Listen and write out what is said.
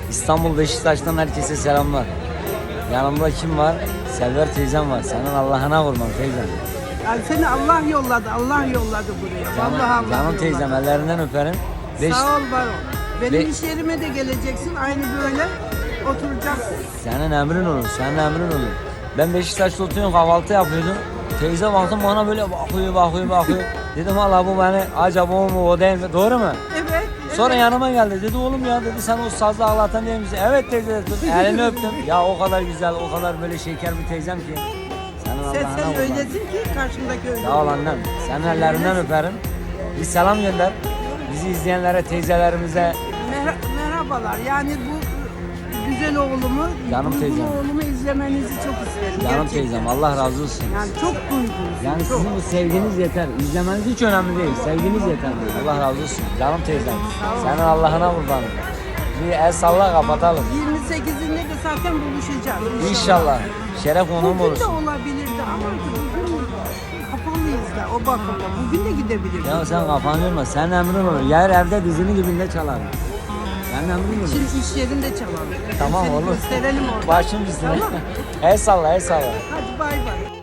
İstanbul Beşiktaş'tan herkese selamlar. Yanımda kim var? Selver teyzem var. Senin Allah'ına vurmam teyzem. Yani seni Allah yolladı, Allah yolladı buraya. Vallahi Allah Canım yolladı. teyzem, ellerinden öperim. Sağ ol, var ol. Benim iş yerime de geleceksin, aynı böyle oturacaksın. Senin emrin olur, senin emrin olur. Ben Beşiktaş'ta oturuyorum, kahvaltı yapıyordum. Teyze baktım bana böyle bakıyor. Dedim valla bu beni acaba o mu o değil mi? Doğru mu? Evet. Sonra evet. yanıma geldi. Dedi oğlum ya dedi sen o sazla ağlatan değil misin? Evet teyze dedim. Elini öptüm. Ya o kadar güzel, o kadar böyle şeker bir teyzem ki. Senin Sen Allah'ına kurban. öylesin ki karşımdaki öyle. Sağ ol annem. Senin ellerinden öperim. Bir selam gönder. Bizi izleyenlere, teyzelerimize. Merhabalar. Yani bu güzel oğlumu, Canım duygun teyzem. oğlumu izlemenizi çok isterim. Canım gerçekten. teyzem Allah razı olsun. Yani çok duygunuz. Yani çok. sizin bu sevginiz yeter. İzlemeniz hiç önemli değil. Sevginiz yeter. Allah razı olsun. Canım teyzem. Senin Allah'ına kurbanım. Bir el salla kapatalım. 28'inde de zaten buluşacağız. İnşallah. Şeref konuğum Bugün de olursun. olabilirdi ama bugün kapalıyız da o bakımda. Bugün de gidebiliriz. Ya sen kafanı yorma. Senin emrin olur. Yer evde dizinin dibinde çalar. Senin emrin olur. Şimdi iş yerinde çalalım. Tamam Seni olur. gösterelim orada. Başım üstüne. Tamam. El salla, el salla. Hadi bay bay.